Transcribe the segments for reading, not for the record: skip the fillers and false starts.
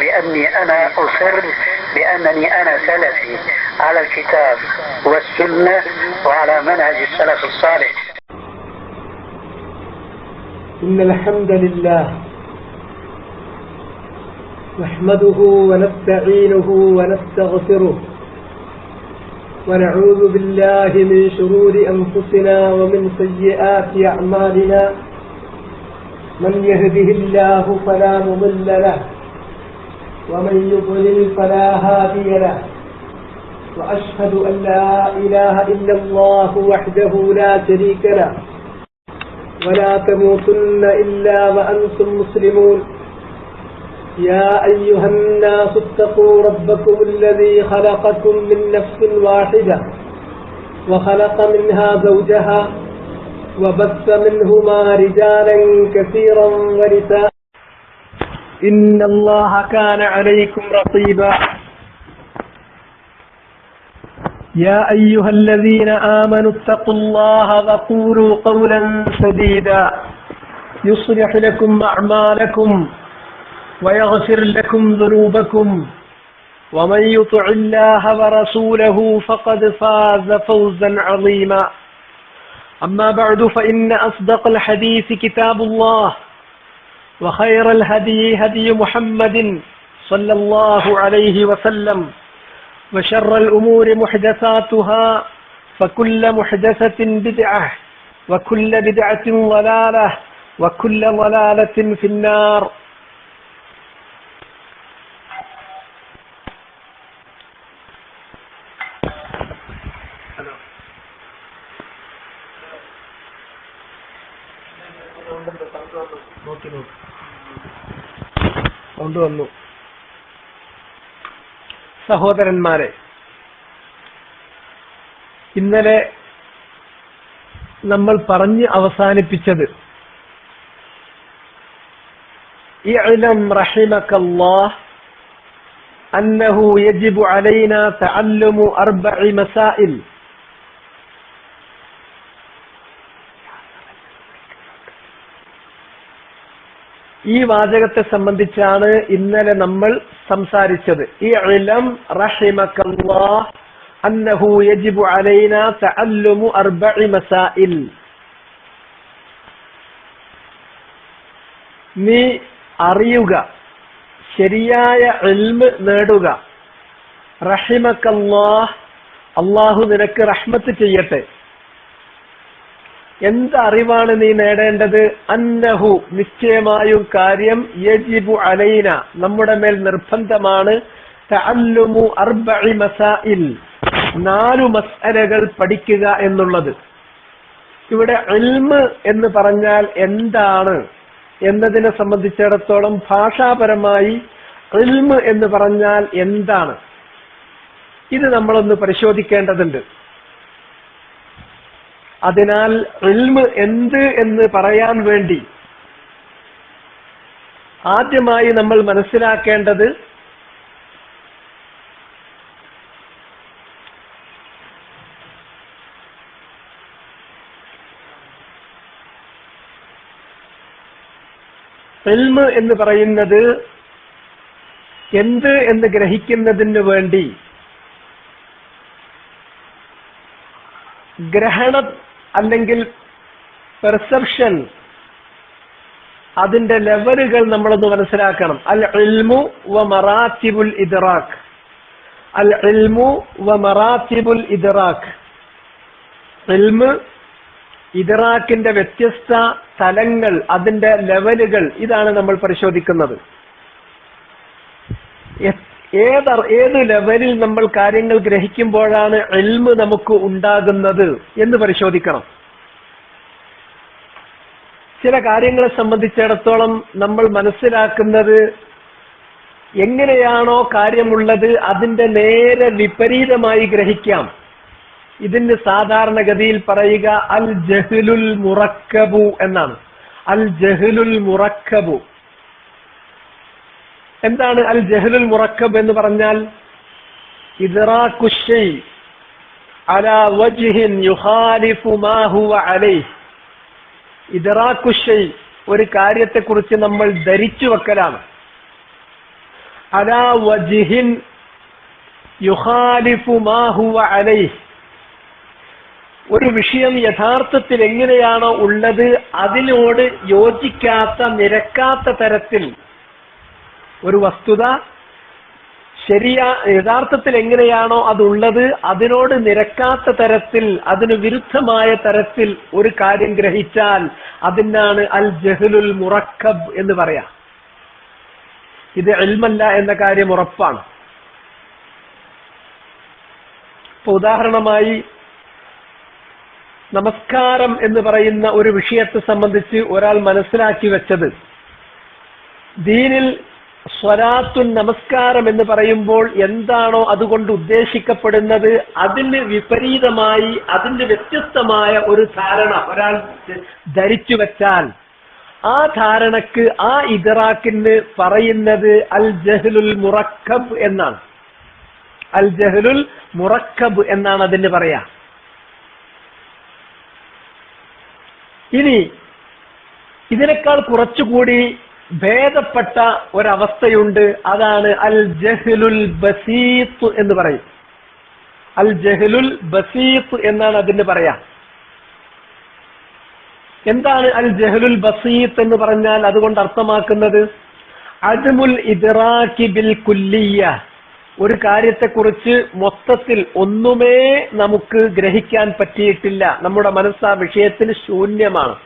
بأني أنا أصر بأنني أنا سلفي على الكتاب والسنة وعلى منهج السلف الصالح. إن الحمد لله نحمده ونستعينه ونستغفره ونعوذ بالله من شرور أنفسنا ومن سيئات أعمالنا. من يهده الله فلا مضل له ومن يضلل فلا هادي له. وأشهد أن لا إله إلا الله وحده لا شريك له ولا تموتن إلا وأنتم مسلمون. يا أيها الناس اتقوا ربكم الذي خلقكم من نفس واحدة وخلق منها زوجها وبث منهما رجالا كثيرا ونساء. إن الله كان عليكم رقيبا. يا أيها الذين آمنوا اتقوا الله وقولوا قولا سديدا يصلح لكم أعمالكم ويغفر لكم ذنوبكم ومن يطع الله ورسوله فقد فاز فوزا عظيما. أما بعد فإن أصدق الحديث كتاب الله وخير الهدي هدي محمد صلى الله عليه وسلم وشر الأمور محدثاتها فكل محدثة بدعة وكل بدعة ضلالة وكل ضلالة في النار. സഹോദരന്മാരെ, ഇന്നലെ നമ്മൾ പറഞ്ഞ് അവസാനിപ്പിച്ചത് ഇഅ്ലം റഹിമകല്ലാഹ് അന്നഹു യജിബു അലൈനാ തഅല്ലുമു അർബഇ മസാഇൽ. ഈ വാചകത്തെ സംബന്ധിച്ചാണ് ഇന്നലെ നമ്മൾ സംസാരിച്ചത്. ഇഅ്ലം റഹിമകല്ലാഹ് അന്നഹു യജിബു അലൈനാ തഅല്ലുമു അർബഇ മസാഇൽ. നീ അറിയുക, ശരിയായ ഇൽമ് നേടുക. റഹിമകല്ലാഹ്, അല്ലാഹു നിനക്ക് റഹ്മത്ത് ചെയ്യട്ടെ. എന്തറിവാണ് നീ നേടേണ്ടത്? അന്നഹു, നിശ്ചയമായും കാര്യം, യജിബു അലൈന, നമ്മുടെ മേൽ നിർബന്ധമാണ്, തഅല്ലുമു അർബഇ മസാഇൽ, 4 മസ്അലകൾ പഠിക്കുക എന്നുള്ളത്. ഇവിടെ ഇൽമ് എന്ന് പറഞ്ഞാൽ എന്താണ് എന്നതിനെ സംബന്ധിച്ചിടത്തോളം ഭാഷാപരമായി ഇൽമ് എന്ന് പറഞ്ഞാൽ എന്താണ്, ഇത് നമ്മളൊന്ന് പരിശോധിക്കേണ്ടതുണ്ട്. അതിനാൽ ഇൽമ് എന്ത് എന്ന് പറയാൻ വേണ്ടി ആദ്യമായി നമ്മൾ മനസ്സിലാക്കേണ്ടത് ഇൽമ് എന്ന് പറയുന്നത് എന്ത് എന്ന് ഗ്രഹിക്കുന്നതിന് വേണ്ടി ഗ്രഹണം അല്ലെങ്കിൽ പെർസെപ്ഷൻ, അതിന്റെ ലെവലുകൾ നമ്മളൊന്ന് മനസ്സിലാക്കണം. അൽ ഇൽമു വ മറാത്തിബുൽ ഇദ്റാഖ്. അൽ ഇൽമു വ മറാത്തിബുൽ ഇദ്റാഖ്. ഇൽമ്, ഇദ്റാഖിന്റെ വ്യത്യസ്ത തലങ്ങൾ, അതിന്റെ ലെവലുകൾ, ഇതാണ് നമ്മൾ പരിശോധിക്കുന്നത്. ഏത് ലെവലിൽ നമ്മൾ കാര്യങ്ങൾ ഗ്രഹിക്കുമ്പോഴാണ് ഇൽമ് നമുക്ക് ഉണ്ടാകുന്നത് എന്ന് പരിശോധിക്കണം. ചില കാര്യങ്ങളെ സംബന്ധിച്ചിടത്തോളം നമ്മൾ മനസ്സിലാക്കുന്നത് എങ്ങനെയാണോ കാര്യമുള്ളത് അതിന്റെ നേരെ വിപരീതമായി ഗ്രഹിക്കാം. ഇതിന് സാധാരണഗതിയിൽ പറയുക അൽ ജഹ്ലുൽ മുറക്കബു എന്നാണ്. അൽ ജഹ്ലുൽ മുറക്കബു. എന്താണ് അൽ ജഹ്ലുൽ മുറക്കബ് എന്ന് പറഞ്ഞാൽ? ഇദ്റാഖു ശൈ അലാ വജ്ഹിൻ യുഖാലിഫു മാ ഹുവ അലൈഹി. ഇദ്റാഖു ശൈ, ഒരു കാര്യത്തെക്കുറിച്ച് നമ്മൾ ധരിച്ചു വെക്കലാണ്. അലാ വജ്ഹിൻ യുഖാലിഫു മാ ഹുവ അലൈഹി, ഒരു വിഷയം യഥാർത്ഥത്തിൽ എങ്ങനെയാണോ ഉള്ളത് അതിനോട് യോജിക്കാത്ത, നിരക്കാത്ത തരത്തിൽ ഒരു വസ്തുത യഥാർത്ഥത്തിൽ എങ്ങനെയാണോ അതുള്ളത് അതിനോട് നിരക്കാത്ത തരത്തിൽ, അതിന് വിരുദ്ധമായ തരത്തിൽ ഒരു കാര്യം ഗ്രഹിച്ചാൽ അതിനാണ് അൽ ജഹ്ലുൽ മുറക്കബ് എന്ന് പറയാം. ഇത് ഇൽമല്ല എന്ന കാര്യം ഉറപ്പാണ്. ഇപ്പൊ ഉദാഹരണമായി നമസ്കാരം എന്ന് പറയുന്ന ഒരു വിഷയത്തെ സംബന്ധിച്ച് ഒരാൾ മനസ്സിലാക്കി വെച്ചത്, ദീനിൽ സ്വലാത്തുൻ നമസ്കാരം എന്ന് പറയുമ്പോൾ എന്താണോ അതുകൊണ്ട് ഉദ്ദേശിക്കപ്പെടുന്നത് അതിന് വിപരീതമായി, അതിന് വ്യത്യസ്തമായ ഒരു ധാരണ ഒരാൾ ധരിച്ചു വെച്ചാൽ ആ ധാരണക്ക്, ആ ഇദ്റാക്കിന് പറയുന്നത് അൽ ജഹ്ലുൽ മുറക്കബ് എന്നാണ്. അൽ ജഹ്ലുൽ മുറക്കബ് എന്നാണ് അതിന് പറയാ. ഇനി ഇതിനേക്കാൾ കുറച്ചുകൂടി ഭേദപ്പെട്ട ഒരവസ്ഥയുണ്ട്. അതാണ് അൽ ജഹ്ലുൽ ബസീത്ത് എന്ന് പറയും. അൽ ജഹ്ലുൽ ബസീത്ത് എന്നാണ് അതിന് പറയാ. എന്താണ് അൽ ജഹ്ലുൽ ബസീത്ത് എന്ന് പറഞ്ഞാൽ അതുകൊണ്ട് അർത്ഥമാക്കുന്നത് അദ്മുൽ ഇദ്റാക്കി ബിൽ കുല്ലിയ്യ, ഒരു കാര്യത്തെക്കുറിച്ച് മൊത്തത്തിൽ ഒന്നുമേ നമുക്ക് ഗ്രഹിക്കാൻ പറ്റിയിട്ടില്ല. നമ്മുടെ മനസ്സ് ആ വിഷയത്തിന് ശൂന്യമാണ്.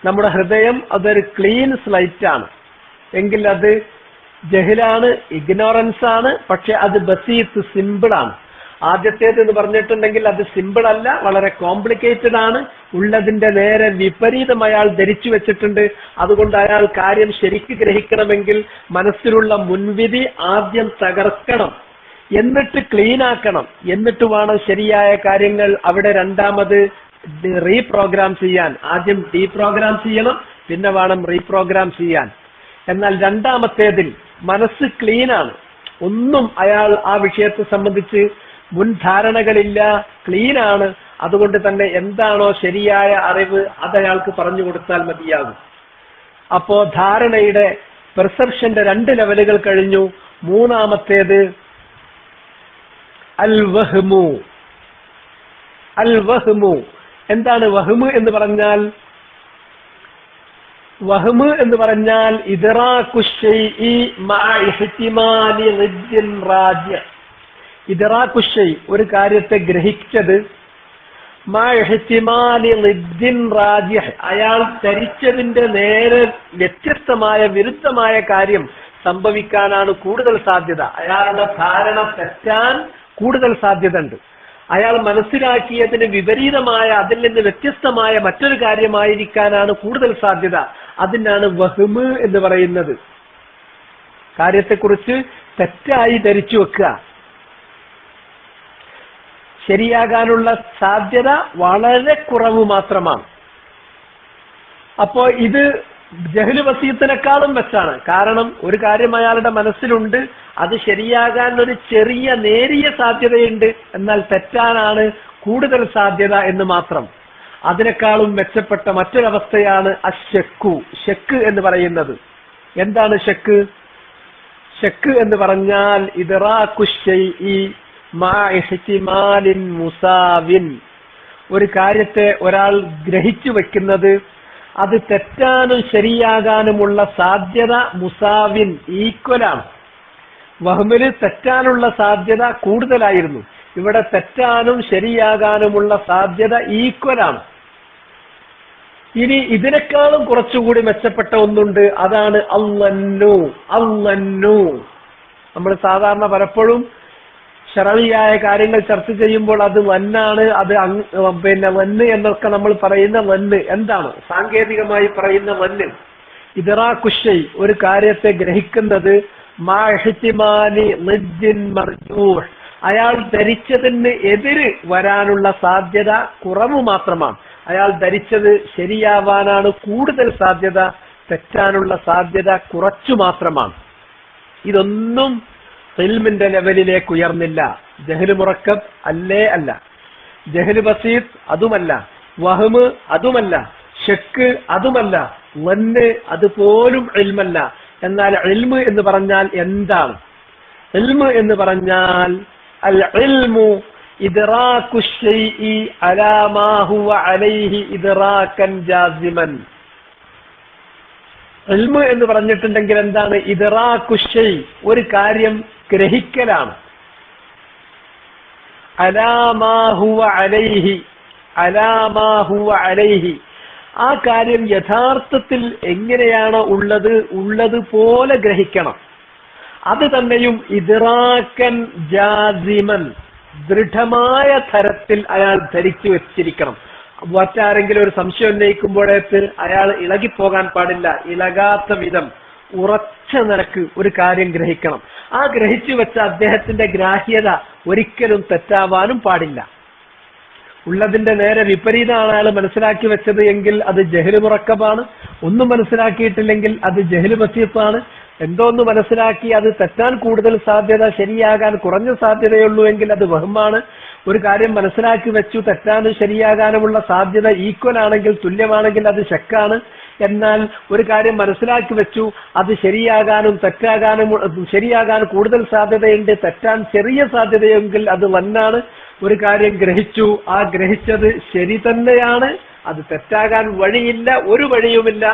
നമ്മുടെ ഹൃദയം അതൊരു ക്ലീൻ സ്ലൈറ്റ് ആണ് എങ്കിൽ അത് ജഹിലാണ്, ഇഗ്നോറൻസ് ആണ്. പക്ഷെ അത് ബസീത്ത്, സിമ്പിൾ ആണ്. ആദ്യത്തേത് എന്ന് പറഞ്ഞിട്ടുണ്ടെങ്കിൽ അത് സിമ്പിൾ അല്ല, വളരെ കോംപ്ലിക്കേറ്റഡ് ആണ്. ഉള്ളതിന്റെ നേരെ വിപരീതം അയാൾ ധരിച്ചു വെച്ചിട്ടുണ്ട്. അതുകൊണ്ട് അയാൾ കാര്യം ശരിക്ക് ഗ്രഹിക്കണമെങ്കിൽ മനസ്സിലുള്ള മുൻവിധി ആദ്യം തകർക്കണം, എന്നിട്ട് ക്ലീൻ ആക്കണം, എന്നിട്ട് വേണം ശരിയായ കാര്യങ്ങൾ അവിടെ രണ്ടാമത് റീപ്രോഗ്രാം ചെയ്യാൻ. ആദ്യം ഡീപ്രോഗ്രാം ചെയ്യണം, പിന്നെ വേണം റീപ്രോഗ്രാം ചെയ്യാൻ. എന്നാൽ രണ്ടാമത്തേതിൽ മനസ്സ് ക്ലീനാണ്, ഒന്നും അയാൾ ആ വിഷയത്തെ സംബന്ധിച്ച് മുൻധാരണകളില്ല, ക്ലീനാണ്. അതുകൊണ്ട് തന്നെ എന്താണോ ശരിയായ അറിവ് അതയാൾക്ക് പറഞ്ഞു കൊടുത്താൽ മതിയാകും. അപ്പോ ധാരണയുടെ, പെർസെപ്ഷന്റെ 2 ലെവലുകൾ കഴിഞ്ഞു. മൂന്നാമത്തേത് അൽ വഹ്മു. അൽ വഹ്മു എന്താണ്? വഹ്മ് എന്ന് പറഞ്ഞാൽ, വഹ്മ് എന്ന് പറഞ്ഞാൽ ഇദ്റാഖു ശൈഇ മഅ ഇഹ്തിമാലി ളിദ്ദിൻ റാജിഹ്. ഇദ്റാഖു ശൈഇ, ഒരു കാര്യത്തെ ഗ്രഹിച്ചത്, മഅ ഇഹ്തിമാലി ളിദ്ദിൻ റാജിഹ്, അയാൾ ധരിച്ചതിന്റെ നേരെ വ്യത്യസ്തമായ, വിരുദ്ധമായ കാര്യം സംഭവിക്കാനാണ് കൂടുതൽ സാധ്യത. അയാളുടെ ധാരണ തെറ്റാൻ കൂടുതൽ സാധ്യത ഉണ്ട്. അയാൾ മനസ്സിലാക്കിയതിന് വിപരീതമായ, അതിൽ നിന്ന് വ്യത്യസ്തമായ മറ്റൊരു കാര്യമായിരിക്കാനാണ് കൂടുതൽ സാധ്യത. അതിനാണ് വഹ്മ് എന്ന് പറയുന്നത്. കാര്യത്തെക്കുറിച്ച് തെറ്റായി ധരിച്ചു വെക്കുക. ശരിയാകാനുള്ള സാധ്യത വളരെ കുറവ് മാത്രമാണ്. അപ്പോ ഇത് ജഹ്ല് വസീത്തിനേക്കാളും വെച്ചാണ്. കാരണം ഒരു കാര്യം അയാളുടെ മനസ്സിലുണ്ട്, അത് ശരിയാകാൻ ഒരു ചെറിയ നേരിയ സാധ്യതയുണ്ട്, എന്നാൽ തെറ്റാനാണ് കൂടുതൽ സാധ്യത എന്ന് മാത്രം. അതിനേക്കാളും മെച്ചപ്പെട്ട മറ്റൊരവസ്ഥയാണ് അശ്ശക്കു. ശക്ക് എന്ന് പറയുന്നത് എന്താണ്? ശക്ക് ശക്ക് എന്ന് പറഞ്ഞാൽ ഇദ്റാഖു ശൈഇ മഅ ഇഹ്തിമാലിൻ മുസാവിൻ, ഒരു കാര്യത്തെ ഒരാൾ ഗ്രഹിച്ചു വെക്കുന്നത് അത് തെറ്റാനും ശരിയാകാനുമുള്ള സാധ്യത മുസാവിൻ, ഈക്വലാണ്. വഹ്മില് തെറ്റാനുള്ള സാധ്യത കൂടുതലായിരുന്നു, ഇവിടെ തെറ്റാനും ശരിയാകാനുമുള്ള സാധ്യത ഈക്വലാണ്. ഇനി ഇതിനേക്കാളും കുറച്ചുകൂടി മെച്ചപ്പെട്ട ഒന്നുണ്ട്, അതാണ് അള്ളന്നു. അള്ളന്നു നമ്മൾ സാധാരണ പലപ്പോഴും ശറഈയായ കാര്യങ്ങൾ ചർച്ച ചെയ്യുമ്പോൾ അത് വന്നാണ്, അത് പിന്നെ വന്ന് എന്നൊക്കെ നമ്മൾ പറയുന്ന വന്ന് എന്താണ്? സാങ്കേതികമായി പറയുന്ന വന്ന്. ഇദ്റാഖു ശൈഇ, ഒരു കാര്യത്തെ ഗ്രഹിക്കുന്നത് മാ ഇഹ്തിമാലി ളിദ്ദിൻ മർജൂഹ്, അയാൾ ധരിച്ചതിന് എതിര് വരാനുള്ള സാധ്യത കുറവ് മാത്രമാണ്. അയാൾ ധരിച്ചത് ശരിയാവാനാണ് കൂടുതൽ സാധ്യത, തെറ്റാനുള്ള സാധ്യത കുറച്ചു മാത്രമാണ്. ഇതൊന്നും ഇൽമിന്റെ ലെവലിലേക്ക് ഉയർന്നില്ല. ജഹ്ല് മുറക്കബ് അല്ലേ അല്ല, ജഹ്ല് ബസീത്ത് അതുമല്ല, വഹ്മ് അതുമല്ല, ശക്ക് അതുമല്ല, വന്ന് അതുപോലും ഇൽമല്ല. എന്നാൽ ഇൽമ് എന്ന് പറഞ്ഞാൽ എന്താണ്? ഇൽമ് എന്ന് പറഞ്ഞാൽ അൽ ഇൽമു ഇദ്റാഖു ശൈഇ അലാ മാ ഹുവ അലൈഹി ഇദ്റാകൻ ജാസിമൻ. ഇൽമ് എന്ന് പറഞ്ഞിട്ടുണ്ടെങ്കിൽ എന്താണ്? ഇദ്റാഖു ശൈ, ഒരു കാര്യം ഗ്രഹിക്കലാണ്. അലാ മാ ഹുവ അലൈഹി, അലാ മാ ഹുവ അലൈഹി, ആ കാര്യം യഥാർത്ഥത്തിൽ എങ്ങനെയാണോ ഉള്ളതുപോലെ ഗ്രഹിക്കണം. അത് തന്നെയും ഇദ്റാകൻ ജാസിമൻ, ദൃഢമായ തരത്തിൽ അയാൾ ധരിച്ചു വെച്ചിരിക്കണം. മറ്റാരെങ്കിലും ഒരു സംശയം ഉന്നയിക്കുമ്പോഴേക്ക് അയാൾ ഇളകിപ്പോകാൻ പാടില്ല. ഇളകാത്ത വിധം ഉറച്ച നിലക്ക് ഒരു കാര്യം ഗ്രഹിക്കണം. ആ ഗ്രഹിച്ചു വെച്ച അദ്ദേഹത്തിന്റെ ഗ്രാഹ്യത ഒരിക്കലും തെറ്റാവാനും പാടില്ല. ഉള്ളതിന്റെ നേരെ വിപരീതമാണ് അയാൾ മനസ്സിലാക്കി വെച്ചത് എങ്കിൽ അത് ജഹ്ല് മുറക്കബാണ്. ഒന്നും മനസ്സിലാക്കിയിട്ടില്ലെങ്കിൽ അത് ജഹ്ല് ബസീത്താണ്. എന്തോന്ന് മനസ്സിലാക്കി അത് തെറ്റാൻ കൂടുതൽ സാധ്യത, ശരിയാകാൻ കുറഞ്ഞ സാധ്യതയുള്ളൂ എങ്കിൽ അത് വഹ്മാണ്. ഒരു കാര്യം മനസ്സിലാക്കി വെച്ചു, തെറ്റാനും ശരിയാകാനുമുള്ള സാധ്യത ഈക്വൽ ആണെങ്കിൽ, തുല്യമാണെങ്കിൽ അത് ശക്കാണ്. എന്നാൽ ഒരു കാര്യം മനസ്സിലാക്കി വെച്ചു, അത് ശരിയാകാൻ കൂടുതൽ സാധ്യതയുണ്ട്, തെറ്റാൻ ചെറിയ സാധ്യതയെങ്കിൽ അത് വന്നാണ്. ഒരു കാര്യം ഗ്രഹിച്ചു, ആ ഗ്രഹിച്ചത് ശരി തന്നെയാണ്, അത് തെറ്റാകാൻ വഴിയില്ല, ഒരു വഴിയുമില്ല.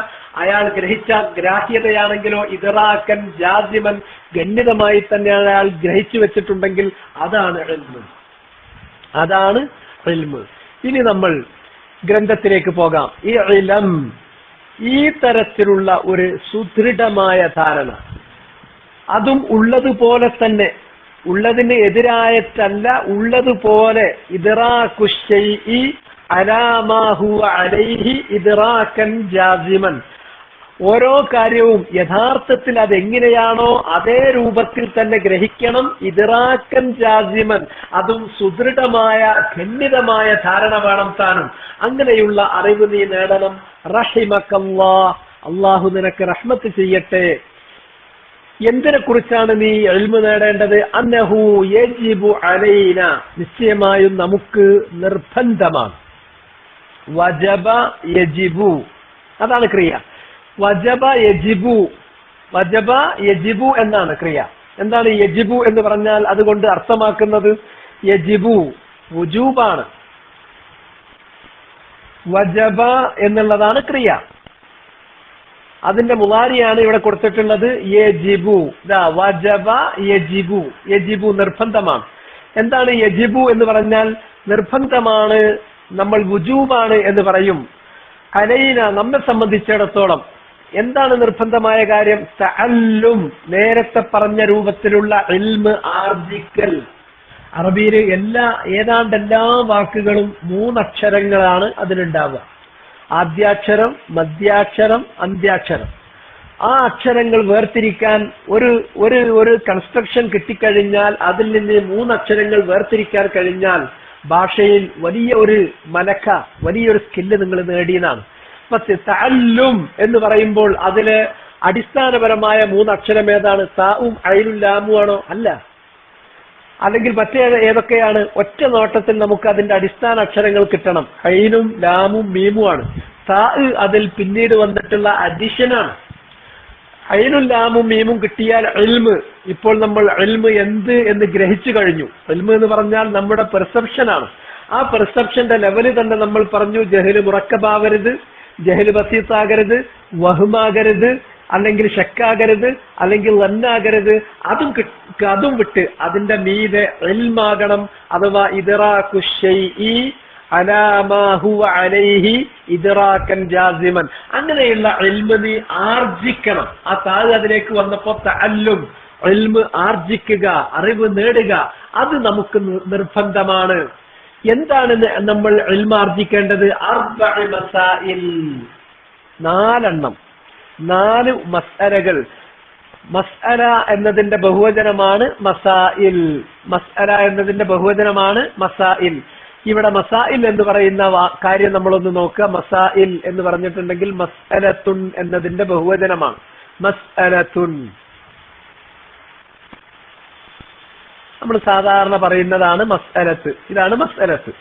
അയാൾ ഗ്രഹിച്ച ഗ്രാഹ്യതയാണെങ്കിലോ ഇദ്റാകൻ ജാസിമൻ, ഗണ്യതമായി തന്നെ അയാൾ ഗ്രഹിച്ചു വെച്ചിട്ടുണ്ടെങ്കിൽ അതാണ് ഇൽമ്, അതാണ് ഇൽമ്. ഇനി നമ്മൾ ഗ്രന്ഥത്തിലേക്ക് പോകാം. ഈ ഇൽം, ഈ തരത്തിലുള്ള ഒരു സുദൃഢമായ ധാരണ, അതും ഉള്ളതുപോലെ തന്നെ, ഉള്ളതിന് എതിരായിട്ടല്ല, ഉള്ളതുപോലെ ഇദ്റാഖു ശൈഇ അലാ മാ ഹുവ അലൈഹി ഇദ്റാകൻ ജാസിമൻ, ഓരോ കാര്യവും യഥാർത്ഥത്തിൽ അതെങ്ങനെയാണോ അതേ രൂപത്തിൽ തന്നെ ഗ്രഹിക്കണം. ഇദ്റാകൻ ജാസിമൻ, അതും സുദൃഢമായ ഖണ്ഡിതമായ ധാരണ വേണം താനും. അങ്ങനെയുള്ള അറിവ് നീ നേടണം. റഹിമക്കല്ലാഹ്, അള്ളാഹു നിനക്ക് റഹ്മത്ത് ചെയ്യട്ടെ. എന്തിനെ കുറിച്ചാണ് നീ ഇൽമു നേടേണ്ടത്? അന്നഹു യജിബു അലൈന, നിശ്ചയമായും നമുക്ക് നിർബന്ധമാണ്. വജബ യജിബു, അതാണ് ക്രിയ. വജബ യജിബു, വജബ യജിബു എന്നാണ് ക്രിയ. എന്താണ് യജിബു എന്ന് പറഞ്ഞാൽ? അതുകൊണ്ട് അർത്ഥമാക്കുന്നത് യജിബു വുജൂബാണ്. വജബ എന്നുള്ളതാണ് ക്രിയ. അതിന്റെ മുളാരിയാണ് ഇവിടെ കൊടുത്തിട്ടുള്ളത് യജിബു. വജബ യജിബു, യജിബു നിർബന്ധമാണ്. എന്താണ് യജിബു എന്ന് പറഞ്ഞാൽ? നിർബന്ധമാണ്, നമ്മൾ വുജൂബാണ് എന്ന് പറയും. അലൈന, നമ്മെ സംബന്ധിച്ചിടത്തോളം എന്താണ് നിർബന്ധമായ കാര്യം? തഅല്ലും, നേരത്തെ പറഞ്ഞ രൂപത്തിലുള്ള ഇൽമ് ആർജിക്കൽ. അറബിയിൽ ഏതാണ്ട് എല്ലാ വാക്കുകളും 3 അക്ഷരങ്ങളാണ് അതിലുണ്ടാവുക. ആദ്യാക്ഷരം, മധ്യാക്ഷരം, അന്ത്യാക്ഷരം. ആ അക്ഷരങ്ങൾ വേർതിരിക്കാൻ ഒരു കൺസ്ട്രക്ഷൻ കിട്ടിക്കഴിഞ്ഞാൽ, അതിൽ നിന്ന് 3 അക്ഷരങ്ങൾ വേർതിരിക്കാൻ കഴിഞ്ഞാൽ ഭാഷയിൽ വലിയ ഒരു മലക്ക, വലിയൊരു സ്കില്ല് നിങ്ങൾ നേടിയതാണ്. പക്ഷെ തഅല്ലും എന്ന് പറയുമ്പോൾ അതില് അടിസ്ഥാനപരമായ 3 അക്ഷരം ഏതാണ്? താഉം ഐനും ലാമും ആണോ? അല്ല. അല്ലെങ്കിൽ മറ്റേ ഏതൊക്കെയാണ്? ഒറ്റ നോട്ടത്തിൽ നമുക്ക് അതിന്റെ അടിസ്ഥാന അക്ഷരങ്ങൾ കിട്ടണം. ഐനും ലാമും മീമും ആണ്. താ അതിൽ പിന്നീട് വന്നിട്ടുള്ള അഡിഷനാണ്. ഐനും ലാമും മീമും കിട്ടിയാൽ ഇൽമ്. ഇപ്പോൾ നമ്മൾ ഇൽമ് എന്ത് എന്ന് ഗ്രഹിച്ചു കഴിഞ്ഞു. ഇൽമ് എന്ന് പറഞ്ഞാൽ നമ്മുടെ പെർസെപ്ഷനാണ്. ആ പെർസെപ്ഷന്റെ ലെവല് തന്നെ നമ്മൾ പറഞ്ഞു. ജഹ്ല് മുറക്കബാവരുത്, ജഹ്ല് ബസീത്താകരുത്, വഹ്മാകരുത്, അല്ലെങ്കിൽ ഷക്കാകരുത്, അല്ലെങ്കിൽ ലന്നാകരുത്. അതും വിട്ട് അതിന്റെ മീതെ ഇൽമാകണം. അഥവാ ഇദ്റാഖു ശൈഇ അലാ മാ ഹുവ അലൈഹി ഇദ്റാകൻ ജാസിമൻ. അങ്ങനെയുള്ള ഇൽമ് നീ ആർജിക്കണം. ആ താഴെ അതിലേക്ക് വന്നപ്പോ തഅല്ലും, ഇൽമ് ആർജിക്കുക, അറിവ് നേടുക, അത് നമുക്ക് നിർബന്ധമാണ്. എന്താണ് നമ്മൾ ഇൽമ് ആർജിക്കേണ്ടത്? 4 മസാഇൽ, 4 മസ്അലകൾ. മസ്അല എന്നതിന്റെ ബഹുവചനമാണ് മസാഇൽ. മസ്അല എന്നതിന്റെ ബഹുവചനമാണ് മസാഇൽ. ഇവിടെ മസാഇൽ എന്ന് പറയുന്ന കാര്യം നമ്മളൊന്ന് നോക്കുക. മസാഇൽ എന്ന് പറഞ്ഞിട്ടുണ്ടെങ്കിൽ മസ്അലത്തുൻ എന്നതിന്റെ ബഹുവചനമാണ്. മസ്അലത്തുൻ നമ്മൾ സാധാരണ പറയുന്നതാണ് മസ്അലത്ത്. ഇതാണ് മസ്അലത്ത്.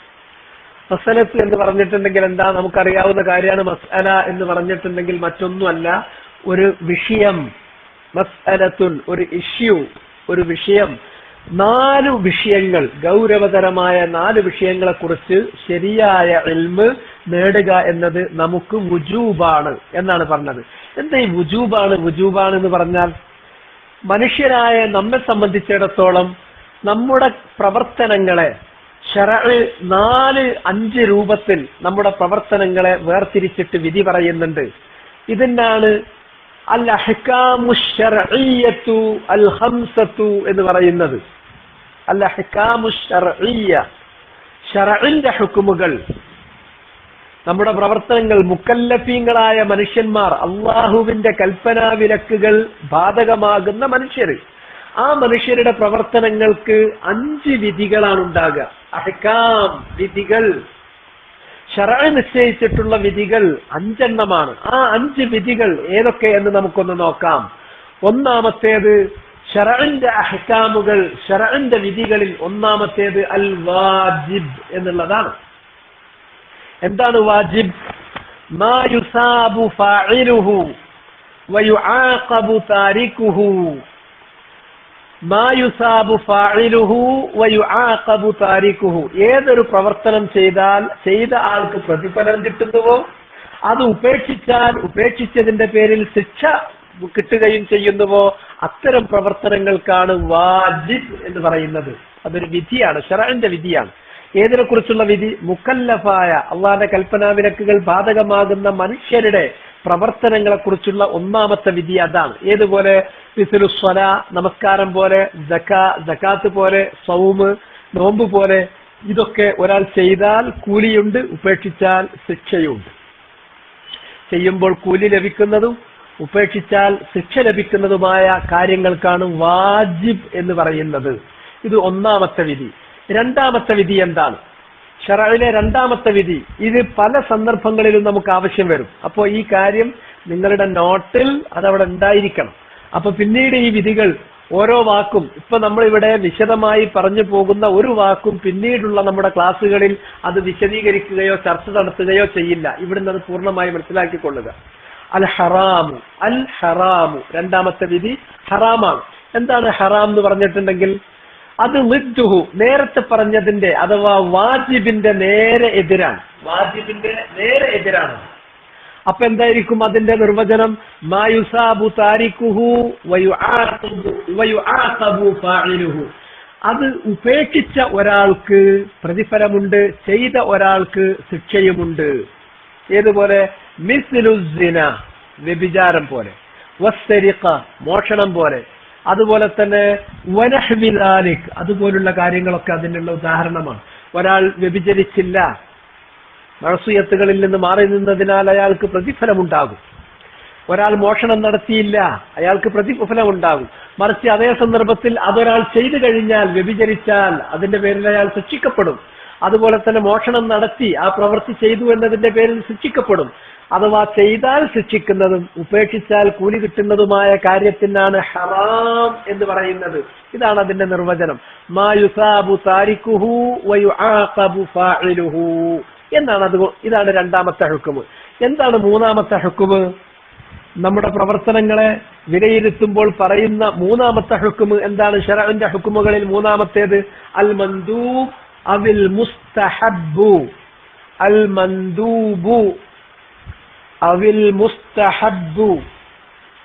മസ്അലത്ത് എന്ന് പറഞ്ഞിട്ടുണ്ടെങ്കിൽ എന്താ? നമുക്കറിയാവുന്ന കാര്യമാണ്. മസ്അല എന്ന് പറഞ്ഞിട്ടുണ്ടെങ്കിൽ മറ്റൊന്നുമല്ല, ഒരു വിഷയം. മസ്അലത്തുൻ, ഒരു ഇഷ്യൂ, ഒരു വിഷയം 4 വിഷയങ്ങൾ, ഗൗരവതരമായ 4 വിഷയങ്ങളെ കുറിച്ച് ശരിയായ ഇൽമ് നേടുക എന്നത് നമുക്ക് വുജൂബാണ് എന്നാണ് പറഞ്ഞത്. എന്താ ഈ വുജൂബാണ് എന്ന് പറഞ്ഞാൽ, മനുഷ്യരായ നമ്മെ സംബന്ധിച്ചിടത്തോളം നമ്മുടെ പ്രവർത്തനങ്ങളെ ശറഅ് 4-5 രൂപത്തിൽ നമ്മുടെ പ്രവർത്തനങ്ങളെ വേർതിരിച്ചിട്ട് വിധി പറയുന്നുണ്ട്. ഇതിനാണ് അൽ അഹ്കാമു ശർഇയ്യത്തു അൽ ഖംസത്തു എന്ന് പറയുന്നത്. അൽ അഹ്കാമു ശർഇയ്യ, ശറഇന്റെ ഹുക്മുകൾ, നമ്മുടെ പ്രവർത്തനങ്ങൾ, മുക്കല്ലഫീങ്ങളായ മനുഷ്യന്മാർ, അള്ളാഹുവിന്റെ കൽപ്പനാ വിലക്കുകൾ ബാധകമാകുന്ന മനുഷ്യർ, ആ മനുഷ്യരുടെ പ്രവർത്തനങ്ങൾക്ക് 5 വിധികളാണ് ഉണ്ടാകുക. അഹ്കാം, വിധികൾ. ശറഅ് നിശ്ചയിച്ചിട്ടുള്ള വിധികൾ 5 എണ്ണമാണ്. ആ 5 വിധികൾ ഏതൊക്കെ എന്ന് നമുക്കൊന്ന് നോക്കാം. ഒന്നാമത്തേത് ശറഇന്റെ അഹ്കാമുകൾ, ശറഇന്റെ വിധികളിൽ ഒന്നാമത്തേത് അൽ വാജിബ് എന്നുള്ളതാണ്. എന്താണ് വാജിബ്? മാ യുസാബു ഫാഇലുഹു വയുആഖബു താരികുഹു. മാ യുസാബു ഫാഇലുഹു വയുആഖബു താരികുഹു. ഏതൊരു പ്രവർത്തനം ചെയ്ത ആൾക്ക് പ്രതിഫലം കിട്ടുന്നുവോ, അത് ഉപേക്ഷിച്ചതിന്റെ പേരിൽ ശിക്ഷ കിട്ടുകയും ചെയ്യുന്നുവോ, അത്തരം പ്രവർത്തനങ്ങൾക്കാണ് വാജിബ് എന്ന് പറയുന്നത്. അതൊരു വിധിയാണ്, ശറഇന്റെ വിധിയാണ്. ഏതിനെ കുറിച്ചുള്ള വിധി? മുക്കല്ലഫായ, അള്ളാഹുവിന്റെ കൽപ്പനാ വിലക്കുകൾ ബാധകമാകുന്ന മനുഷ്യരുടെ പ്രവർത്തനങ്ങളെ കുറിച്ചുള്ള ഒന്നാമത്തെ വിധി അതാണ്. ഏതുപോലെ? മിസ്ലു സ്വലാ, നമസ്കാരം പോലെ, സകാത്ത് പോലെ, സൗമ്, നോമ്പ് പോലെ. ഇതൊക്കെ ഒരാൾ ചെയ്താൽ കൂലിയുണ്ട്, ഉപേക്ഷിച്ചാൽ ശിക്ഷയുണ്ട്. ചെയ്യുമ്പോൾ കൂലി ലഭിക്കുന്നതും ഉപേക്ഷിച്ചാൽ ശിക്ഷ ലഭിക്കുന്നതുമായ കാര്യങ്ങൾക്കാണ് വാജിബ് എന്ന് പറയുന്നത്. ഇത് ഒന്നാമത്തെ വിധി. രണ്ടാമത്തെ വിധി എന്താണ്? ശറഇലെ രണ്ടാമത്തെ വിധി, ഇത് പല സന്ദർഭങ്ങളിലും നമുക്ക് ആവശ്യം വരും. അപ്പോൾ ഈ കാര്യം നിങ്ങളുടെ നോട്ടിൽ അതവിടെ ഉണ്ടായിരിക്കണം. അപ്പൊ പിന്നീട് ഈ വിധികൾ ഓരോ വാക്കും, ഇപ്പൊ നമ്മളിവിടെ വിശദമായി പറഞ്ഞു പോകുന്ന ഒരു വാക്കും പിന്നീടുള്ള നമ്മുടെ ക്ലാസ്സുകളിൽ അത് വിശദീകരിക്കുകയോ ചർച്ച നടത്തുകയോ ചെയ്യില്ല. ഇവിടുന്ന് അത് പൂർണ്ണമായി മനസ്സിലാക്കിക്കൊള്ളുക. അൽ ഹറാമു, രണ്ടാമത്തെ വിധി ഹറാമാണ്. എന്താണ് ഹറാം എന്ന് പറഞ്ഞിട്ടുണ്ടെങ്കിൽ, അത് ളിദ്ദുഹു, നേരത്തെ പറഞ്ഞതിന്റെ അഥവാ വാജിബിന്റെ നേരെ എതിരാണ്. അപ്പൊ എന്തായിരിക്കും അതിന്റെ നിർവചനം? മാ യുസാബു താരികുഹു വയുആഖബു ഫാഇലുഹു. അത് ഉപേക്ഷിച്ച ഒരാൾക്ക് പ്രതിഫലമുണ്ട്, ചെയ്ത ഒരാൾക്ക് ശിക്ഷയുമുണ്ട്. ഏതുപോലെ? മിസ്ലു സിന, വ്യഭിചാരം പോലെ, വസ്സരിഖ, മോഷണം പോലെ, അതുപോലെ തന്നെ വനഹ്വി ദാലിക്, അതുപോലുള്ള കാര്യങ്ങളൊക്കെ അതിനുള്ള ഉദാഹരണമാണ്. ഒരാൾ വ്യഭിചരിച്ചില്ല, മഅസിയത്തുകളിൽ നിന്ന് മാറി നിന്നതിനാൽ അയാൾക്ക് പ്രതിഫലമുണ്ടാകും. ഒരാൾ മോഷണം നടത്തിയില്ല, അയാൾക്ക് പ്രതിഫലം ഉണ്ടാകും. മറിച്ച് അതേ സന്ദർഭത്തിൽ അതൊരാൾ ചെയ്തു കഴിഞ്ഞാൽ, വ്യഭിചരിച്ചാൽ, അതിന്റെ പേരിൽ അയാൾ ശിക്ഷിക്കപ്പെടും. അതുപോലെ തന്നെ മോഷണം നടത്തി ആ പ്രവൃത്തി ചെയ്തു എന്നതിന്റെ പേരിൽ ശിക്ഷിക്കപ്പെടും. അഥവാ ചെയ്താൽ ശിക്ഷിക്കുന്നതും ഉപേക്ഷിച്ചാൽ കൂലി കിട്ടുന്നതുമായ കാര്യത്തിനാണ് ഹറാം എന്ന് പറയുന്നത്. ഇതാണ് അതിന്റെ നിർവചനം. മാ യുസാബു താരികുഹു വയുആഖബു ഫാഇലുഹു എന്നാണ്. ഇതാണ് രണ്ടാമത്തെ ഹുക്മ്. എന്താണ് മൂന്നാമത്തെ ഹുക്മ്? നമ്മുടെ പ്രവർത്തനങ്ങളെ വിലയിരുത്തുമ്പോൾ പറയുന്ന മൂന്നാമത്തെ ഹുക്മ് എന്താണ്? ശറഇന്റെ ഹുക്മുകളിൽ മൂന്നാമത്തേത് അൽ മന്ദൂബ് അവിൽ മുസ്തഹബ്ബു. അൽ മന്ദൂബു അവിൽ മുസ്തഹബ്ബു,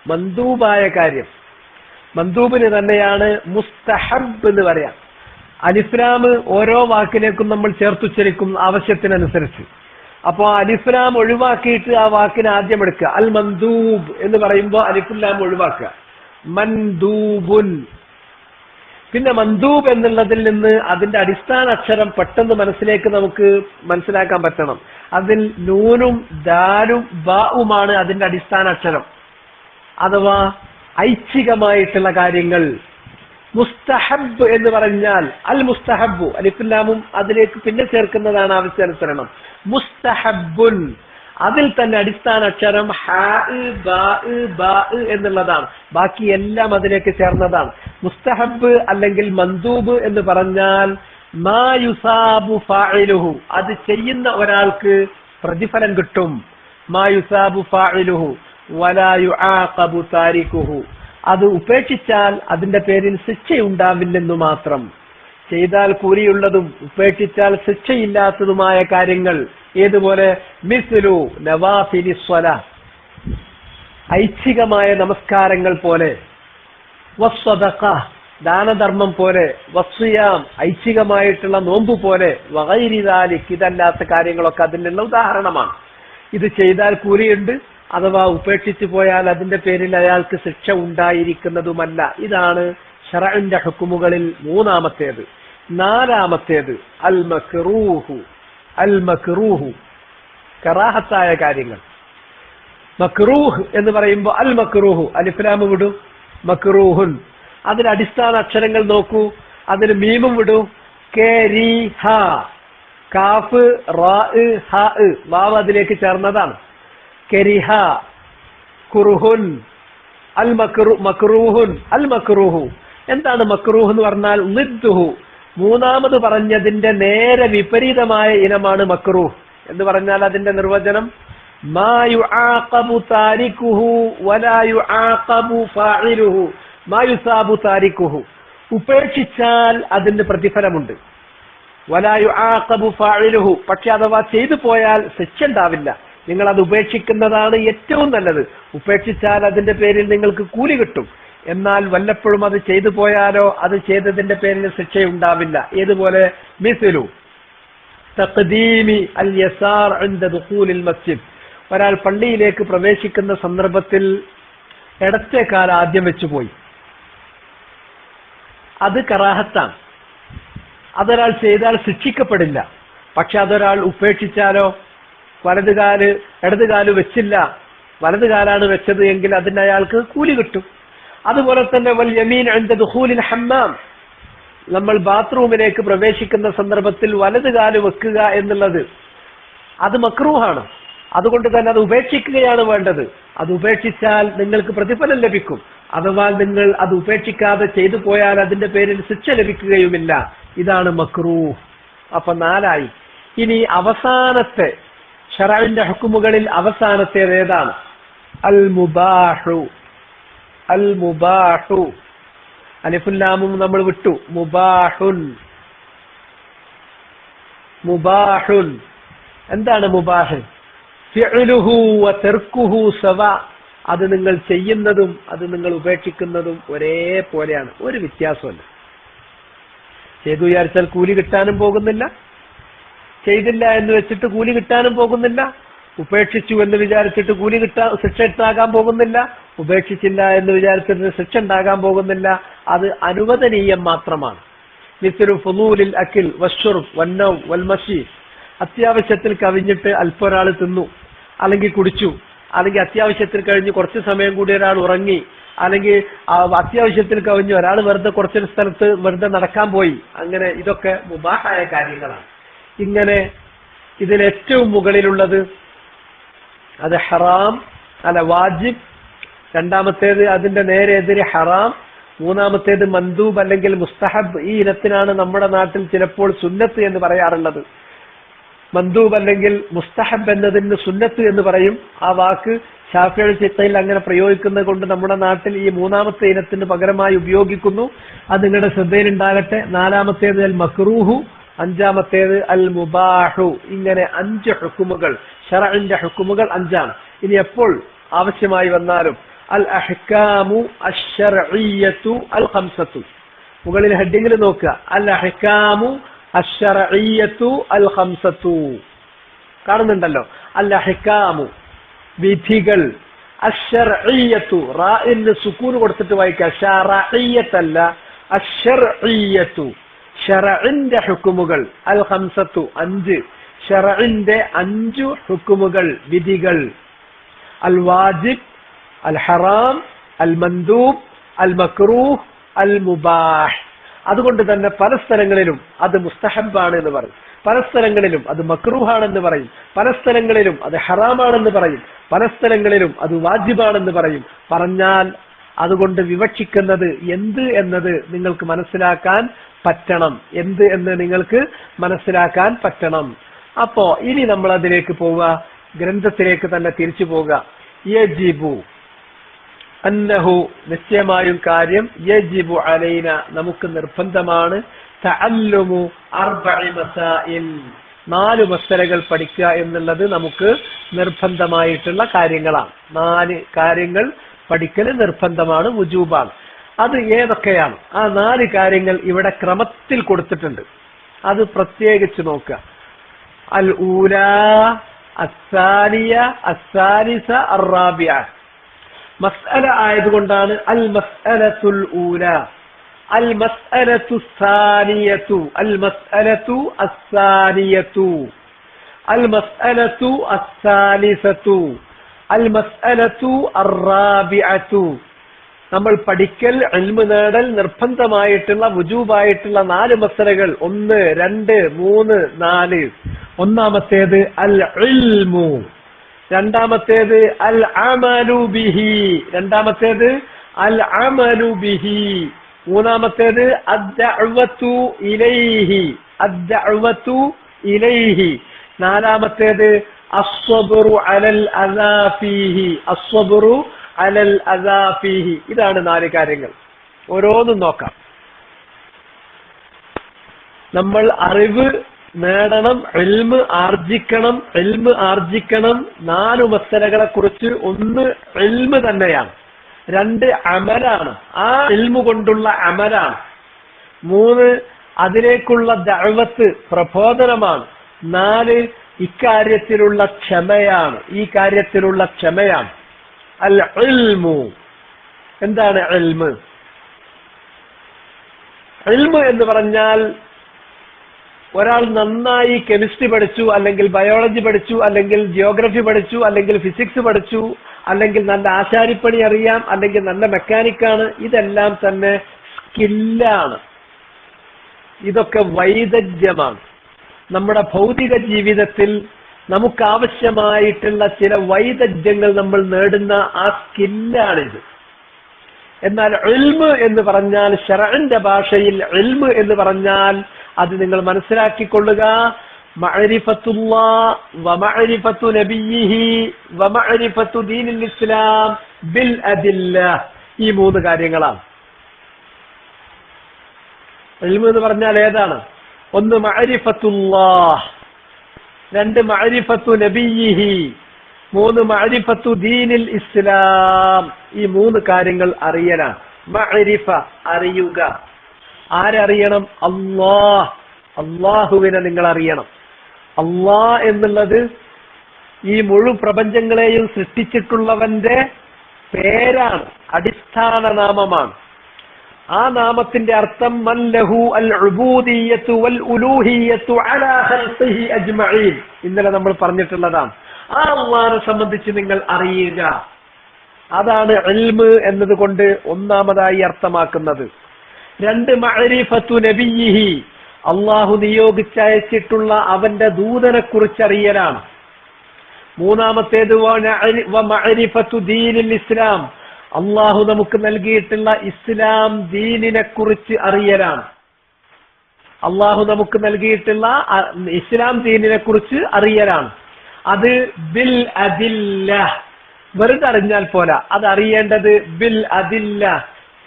മന്ദൂബായ കാര്യം. മന്ദൂബിന് തന്നെയാണ് മുസ്തഹബ് എന്ന് പറയാം. അലിഫ്ലാം ഓരോ വാക്കിലേക്കും നമ്മൾ ചേർത്തുച്ചരിക്കും ആവശ്യത്തിനനുസരിച്ച്. അപ്പോ അലിഫ്ലാം ഒഴിവാക്കിയിട്ട് ആ വാക്കിന് ആദ്യം എടുക്കുക. അൽ മന്ദൂബ് എന്ന് പറയുമ്പോൾ അലിഫ്ലാം ഒഴിവാക്കുക. മന്ദൂബുൻ. പിന്നെ മന്ദൂബ് എന്നുള്ളതിൽ നിന്ന് അതിന്റെ അടിസ്ഥാന അക്ഷരം പെട്ടെന്ന് നമുക്ക് മനസ്സിലാക്കാൻ പറ്റണം. അതിൽ നൂനും ദാലും ബാവുമാണ് അതിന്റെ അടിസ്ഥാന അക്ഷരം, അഥവാ ഐച്ഛികമായിട്ടുള്ള കാര്യങ്ങൾ. മുസ്തഹബ് എന്ന് പറഞ്ഞാൽ അൽ മുസ്തഹബു, അലിഫ്ലാമും അതിലേക്ക് പിന്നെ ചേർക്കുന്നതാണ് ആവശ്യാനുസരണം. മുസ്തഹബുൻ, അതിൽ തന്നെ അടിസ്ഥാന അക്ഷരം ഹാ ബാ ബാ എന്നുള്ളതാണ്. ബാക്കി എല്ലാം അതിലേക്ക് ചേർന്നതാണ്. മുസ്തഹബ് അല്ലെങ്കിൽ മന്ദൂബ് എന്ന് പറഞ്ഞാൽ മാ യുസാബു ഫാഇലുഹു, അത് ചെയ്യുന്ന ഒരാൾക്ക് പ്രതിഫലം കിട്ടും. മാ യുസാബു ഫാഇലുഹു വലാ യുആഖബു താരികുഹു, അത് ഉപേക്ഷിച്ചാൽ അതിന്റെ പേരിൽ ശിക്ഷയുണ്ടാവില്ലെന്നു മാത്രം. ചെയ്താൽ കൂലിയുള്ളതും ഉപേക്ഷിച്ചാൽ ശിക്ഷയില്ലാത്തതുമായ കാര്യങ്ങൾ ഏതുപോലെ? മിസ്ലു നവാഫിലി സ്വലാ, ഐച്ഛികമായ നമസ്കാരങ്ങൾ പോലെ, വസ്സദഖ, ദാനധർമ്മം പോലെ, വസ്സിയാം, ഐച്ഛികമായിട്ടുള്ള നോമ്പ് പോലെ, വഗൈരി ദാലിക്, ഇതല്ലാത്ത കാര്യങ്ങളൊക്കെ അതിനുള്ള ഉദാഹരണമാണ്. ഇത് ചെയ്താൽ കൂലിയുണ്ട്, അഥവാ ഉപേക്ഷിച്ചു പോയാൽ അതിന്റെ പേരിൽ അയാൾക്ക് ശിക്ഷ ഉണ്ടായിരിക്കുന്നതുമല്ല. ഇതാണ് ശറഇന്റെ ഹുക്കുമുകളിൽ മൂന്നാമത്തേത്. നാലാമത്തേത് അൽ മക്റൂഹു. അൽ മക്റൂഹു, കറാഹത്തായ കാര്യങ്ങൾ. മക്റൂഹ് എന്ന് പറയുമ്പോൾ അൽ മക്റൂഹു, അലിഫ് ലാം വിടൂ, മക്റൂഹുൻ, അതിന് അടിസ്ഥാന അക്ഷരങ്ങൾ നോക്കൂ, അതിന് മീമും വിടൂ. കരിഹ, കാഫ് റാ ഹ, വാവ് അതിലേക്ക് ചേർന്നതാണ്. കരിഹ, കുർഹുൻ, അൽ മക്റൂഹുൻ, അൽ മക്റൂഹു. എന്താണ് മക്റൂഹ് എന്ന് പറഞ്ഞാൽ? ളിദ്ദുഹു, മൂന്നാമത് പറഞ്ഞതിന്റെ നേരെ വിപരീതമായ ഇനമാണ് മക്റൂഹ് എന്ന് പറഞ്ഞാൽ അതിന്റെ നിർവചനം മാ യുആഖബു താരിഖുഹു വലാ യുആഖബു ഫാഇലുഹു മാ യുസാബു താരിഖുഹു. ഉപേക്ഷിച്ചാൽ അതിന് പ്രതിഫലമുണ്ട്. വലാ യുആഖബു ഫാഇലുഹു, പക്ഷെ അഥവാ ചെയ്തു പോയാൽ ശിക്ഷ ഉണ്ടാവില്ല. നിങ്ങൾ അത് ഉപേക്ഷിക്കുന്നതാണ് ഏറ്റവും നല്ലത്. ഉപേക്ഷിച്ചാൽ അതിന്റെ പേരിൽ നിങ്ങൾക്ക് കൂലി കിട്ടും. എന്നാൽ വല്ലപ്പോഴും അത് ചെയ്തു പോയാലോ അത് ചെയ്തതിന്റെ പേരിൽ ശിക്ഷയുണ്ടാവില്ല. ഏതുപോലെ? മിസ്ലു തഖ്ദീമി അൽ യസാർ ഇൻദ ദുഖൂലിൽ മസ്ജിദ്, ഒരാൾ പള്ളിയിലേക്ക് പ്രവേശിക്കുന്ന സന്ദർഭത്തിൽ ഇടത്തെ കാൽ ആദ്യം വെച്ചുപോയി. അത് കറാഹത്താണ്. അതൊരാൾ ചെയ്താൽ ശിക്ഷിക്കപ്പെടില്ല. പക്ഷെ അതൊരാൾ ഉപേക്ഷിച്ചാലോ, ഇടതുകാല് വെച്ചില്ല, വലതുകാലാണ് വെച്ചത് എങ്കിൽ അതിന് അയാൾക്ക് കൂലി കിട്ടും. അതുപോലെ തന്നെ വൽ യമീൻ ഇൻദ ദുഖൂലിൽ ഹമ്മാം, നമ്മൾ ബാത്റൂമിലേക്ക് പ്രവേശിക്കുന്ന സന്ദർഭത്തിൽ വലതുകാല് വെക്കുക എന്നുള്ളത് അത് മക്റൂഹാണ്. അതുകൊണ്ട് തന്നെ അത് ഉപേക്ഷിക്കുകയാണ് വേണ്ടത്. അത് ഉപേക്ഷിച്ചാൽ നിങ്ങൾക്ക് പ്രതിഫലം ലഭിക്കും. അഥവാ നിങ്ങൾ അത് ഉപേക്ഷിക്കാതെ ചെയ്തു പോയാൽ അതിന്റെ പേരിൽ ശിക്ഷ ലഭിക്കുകയുമില്ല. ഇതാണ് മക്റൂഹ്. അപ്പൊ 4 ഇനി അവസാനത്തെ ശറഇന്റെ ഹുക്കുമുകളിൽ അവസാനത്തേത് ഏതാണ്? അൽ മുബാഹു. അൽ മുബാഹു, അലിഫും ലാമും നമ്മൾ വിട്ടു. മുബാഹുൻ, മുബാഹുൻ. എന്താണ് മുബാഹ്? ഫിഅലുഹു വ തർക്കുഹു സവാ, അത് നിങ്ങൾ ചെയ്യുന്നതും അത് നിങ്ങൾ ഉപേക്ഷിക്കുന്നതും ഒരേപോലെയാണ്, ഒരു വ്യത്യാസമല്ല. ചെയ്തു വിചാരിച്ചാൽ കൂലി കിട്ടാനും പോകുന്നില്ല, ചെയ്തില്ല എന്ന് വെച്ചിട്ട് കൂലി കിട്ടാനും പോകുന്നില്ല. ഉപേക്ഷിച്ചു എന്ന് വിചാരിച്ചിട്ട് ശിക്ഷ ഉണ്ടാകാൻ പോകുന്നില്ല. ഉപേക്ഷിച്ചില്ല എന്ന് വിചാരിച്ചിട്ട് ശിക്ഷ ഉണ്ടാകാൻ പോകുന്നില്ല. അത് അനുവദനീയം മാത്രമാണ്. മിസ്ലു ഫുളൂലിൽ അക്കിൽ വശുർബ് വന്നൗ വൽമശി, അത്യാവശ്യത്തിൽ കവിഞ്ഞിട്ട് അല്പം ഒരാൾ തിന്നു അല്ലെങ്കിൽ കുടിച്ചു, അല്ലെങ്കിൽ അത്യാവശ്യത്തിൽ കഴിഞ്ഞ് കുറച്ച് സമയം കൂടി ഒരാൾ ഉറങ്ങി, അല്ലെങ്കിൽ അത്യാവശ്യത്തിൽ കവിഞ്ഞ് ഒരാൾ വെറുതെ കുറച്ചൊരു സ്ഥലത്ത് വെറുതെ നടക്കാൻ പോയി. അങ്ങനെ ഇതൊക്കെ മുബാഹായ കാര്യങ്ങളാണ്. ഇങ്ങനെ ഇതിലേറ്റവും മുകളിലുള്ളത് അത് ഹറാം അല്ല വാജിബ്, രണ്ടാമത്തേത് അതിന്റെ നേരെ എതിരെ ഹറാം, മൂന്നാമത്തേത് മന്ദൂബ് അല്ലെങ്കിൽ മുസ്തഹബ്. ഈ ഇനത്തിനാണ് നമ്മുടെ നാട്ടിൽ ചിലപ്പോൾ സുന്നത്ത് എന്ന് പറയാറുള്ളത്. മന്ദൂബ് അല്ലെങ്കിൽ മുസ്തഹബ് എന്നതിന് സുന്നത്ത് എന്ന് പറയും. ആ വാക്ക് ശാഫിഈ ഫിഖ്ഹിൽ അങ്ങനെ പ്രയോഗിക്കുന്നത് കൊണ്ട് നമ്മുടെ നാട്ടിൽ ഈ മൂന്നാമത്തെ ഇനത്തിന് പകരമായി ഉപയോഗിക്കുന്നു. അത് നിങ്ങളുടെ ശ്രദ്ധയിലുണ്ടാകട്ടെ. നാലാമത്തേത് അൽ മക്റൂഹു, അഞ്ചാമത്തേത് അൽ മുബാഹു. ഇങ്ങനെ 5 ഹുക്കുമുകൾ, ശറഇന്റെ ഹുക്കുമുകൾ 5 ഇനി എപ്പോൾ ആവശ്യമായി വന്നാലും അൽ അഹ്കാമു അശ്ശർഇയ്യതു അൽ ഖംസത്തു. മുകളിൽ ഹെഡിങ്ങിൽ നോക്കുക, അൽ അഹ്കാമു അശ്ശർഇയ്യതു അൽ ഖംസത്തു. കാണുന്നുണ്ടല്ലോ, അൽ അഹ്കാമു വിധികൾ, അശ്ശർഇയ്യതു റാഇന് സുക്കൂൻ കൊടുത്തിട്ട് വായിക്കുക, ശറഇയ്യത്തല്ല അശ്ശർഇയ്യതു. ശറഇന്റെ ഹുക്കുമുകൾ അൽ ഖംസത്തു 5, ശറഇന്റെ 5 ഹുക്കുമുകൾ വിധികൾ. അൽ വാജിബ്, അൽ ഹറാം, അൽ മന്ദൂബ്, അൽ മക്റൂഹ്, അൽ മുബാഹ്. അതുകൊണ്ട് തന്നെ പല സ്ഥലങ്ങളിലും അത് മുസ്തഹബാണ് എന്ന് പറയും, പല സ്ഥലങ്ങളിലും അത് മക്റൂഹാണെന്ന് പറയും, പല സ്ഥലങ്ങളിലും അത് ഹറാമാണെന്ന് പറയും, പല സ്ഥലങ്ങളിലും അത് വാജിബാണെന്ന് പറയും. പറഞ്ഞാൽ അതുകൊണ്ട് വിവക്ഷിക്കുന്നത് എന്ത് എന്നത് നിങ്ങൾക്ക് മനസ്സിലാക്കാൻ പറ്റണം. എന്ത് എന്ന് നിങ്ങൾക്ക് മനസ്സിലാക്കാൻ പറ്റണം. അപ്പോ ഇനി നമ്മൾ അതിലേക്ക് പോവുക, ഗ്രന്ഥത്തിലേക്ക് തന്നെ തിരിച്ചു പോവുക. യജിബു അന്നഹു നിശ്ചയമായും കാര്യം യജിബു അലൈന നമുക്ക് നിർബന്ധമാണ് തഅല്ലുമു അർബഇ മസാഇൽ 4 മസലകൾ പഠിക്കുക എന്നുള്ളത് നമുക്ക് നിർബന്ധമായിട്ടുള്ള കാര്യങ്ങളാണ്. 4 കാര്യങ്ങൾ പഠിക്കൽ നിർബന്ധമാണ്, വുജൂബാണ്. അത് ഏതൊക്കെയാണ്? ആ 4 കാര്യങ്ങൾ ഇവിടെ ക്രമത്തിൽ കൊടുത്തിട്ടുണ്ട്. അത് പ്രത്യേകിച്ച് നോക്കുക. അൽ ഊല, അസ്സാനിയ, അസ്സാലിസ, അർറാബിയ. മസ്അല ആയതുകൊണ്ടാണ് അൽ മസ്അലത്തുൽ ഊല, അൽ മസ്അലത്തു സാനിയതു, അൽ മസ്അലത്തു അസ്സാനിയതു, അൽ മസ്അലത്തു അസ്സാലിസതു, അൽ മസ്അലത്തു അർറാബിഅതു. നമ്മൾ പഠിക്കൽ, ഇൽമു നേടൽ നിർബന്ധമായിട്ടുള്ള വുജൂബായിട്ടുള്ള 4 മസലകൾ 1, 2, 3, 4. ഒന്നാമത്തേത് അൽ ഇൽമു, രണ്ടാമത്തേത് അൽ അമലു ബിഹി, രണ്ടാമത്തേത് അൽ അമലു ബിഹി, മൂന്നാമത്തേത് അദ്ദഅവതു ഇലൈഹി, അദ്ദഅവതു ഇലൈഹി, നാലാമത്തേത് അസ്സബ്റു അലൽ അദാ ഫീഹി, അസ്സബ്റു അലൽ അദാ ഫീഹി. ഇതാണ് 4 കാര്യങ്ങൾ. ഓരോന്നും നോക്കാം. നമ്മൾ അറിവ് നേടണം, ഇൽമ് ആർജിക്കണം. ഇൽമ് ആർജിക്കണം 4 മസലകളെ കുറിച്ച്. 1 ഇൽമ് തന്നെയാണ്, 2 അമലാണ്, ആ ഇൽമു കൊണ്ടുള്ള അമലാണ്, 3 അതിലേക്കുള്ള ദഅവത്ത് പ്രബോധനമാണ്, 4 ഇക്കാര്യത്തിലുള്ള ക്ഷമയാണ്, ഈ കാര്യത്തിലുള്ള ക്ഷമയാണ്. അൽ ഇൽമു. എന്താണ് ഇൽമ്? ഇൽമ് എന്ന് പറഞ്ഞാൽ ഒരാൾ നന്നായി കെമിസ്ട്രി പഠിച്ചു, അല്ലെങ്കിൽ ബയോളജി പഠിച്ചു, അല്ലെങ്കിൽ ജിയോഗ്രഫി പഠിച്ചു, അല്ലെങ്കിൽ ഫിസിക്സ് പഠിച്ചു, അല്ലെങ്കിൽ നല്ല ആശാരിപ്പണി അറിയാം, അല്ലെങ്കിൽ നല്ല മെക്കാനിക്കാണ്. ഇതെല്ലാം തന്നെ സ്കില്ലാണ്. ഇതൊക്കെ വൈദഗ്ധ്യമാണ്. നമ്മുടെ ഭൗതിക ജീവിതത്തിൽ നമുക്കാവശ്യമായിട്ടുള്ള ചില വൈദഗ്ധ്യങ്ങൾ നമ്മൾ നേടുന്ന ആ സ്കില്ലാണിത്. എന്നാൽ ഇൽമ് എന്ന് പറഞ്ഞാൽ, ശർഇന്റെ ഭാഷയിൽ ഇൽമ് എന്ന് പറഞ്ഞാൽ അത് നിങ്ങൾ മനസ്സിലാക്കിക്കൊള്ളുക, മഅരിഫത്തുല്ലാഹ് വ മഅരിഫത്തു നബിയിഹി വ മഅരിഫത്തു ദീനിൽ ഇസ്ലാം ബിൽ അദില്ല. ഈ 3 കാര്യങ്ങളാണ്. ഇൽമ് എന്ന് പറഞ്ഞാൽ ഏതാണ്? 1 മഅരിഫത്തുല്ലാഹ്, 2 മഅരിഫത്തു നബിയിഹി, 3 മഅരിഫത്തു ദീനിൽ ഇസ്ലാം. ഈ 3 കാര്യങ്ങൾ അറിയലാണ്. മഅരിഫ അറിയുക. ആരറിയണം? അല്ലാഹ്. അല്ലാഹുവിനെ നിങ്ങൾ അറിയണം. അല്ലാഹ് എന്നുള്ളത് ഈ മുഴു പ്രപഞ്ചങ്ങളെയും സൃഷ്ടിച്ചിട്ടുള്ളവന്റെ പേരാണ്, അടിസ്ഥാന നാമമാണ്. ആ നാമത്തിന്റെ അർത്ഥം മൻ ലഹു അൽ ഉബൂദിയ്യത്തു വൽ ഉലൂഹിയ്യത്തു അലാ ഖൽഖിഹി അജ്മഈൻ. ഇന്നലെ നമ്മൾ പറഞ്ഞിട്ടുള്ളതാണ്. ആ അല്ലാഹുവിനെ സംബന്ധിച്ച് നിങ്ങൾ അറിയുക. അതാണ് ഇൽമ് എന്നതുകൊണ്ട് ഒന്നാമതായി അർത്ഥമാക്കുന്നത്. 2 മഅരിഫത്തു നബിയിഹി, അള്ളാഹു നിയോഗിച്ചയച്ചിട്ടുള്ള അവന്റെ ദൂതനെ കുറിച്ചറിയലാണ്. മൂന്നാമത്തേത് വ മഅരിഫത്തു ദീനിൽ ഇസ്ലാം, അള്ളാഹു നമുക്ക് നൽകിയിട്ടുള്ള ഇസ്ലാം ദീനിനെ കുറിച്ച് അറിയലാണ്. അള്ളാഹു നമുക്ക് നൽകിയിട്ടുള്ള ഇസ്ലാം ദീനിനെ കുറിച്ച് അറിയലാണ്. അത് ബിൽ അദില്ല, വെറുതെ അറിഞ്ഞാൽ പോരാ, അത് അറിയേണ്ടത് ബിൽ അദില്ല,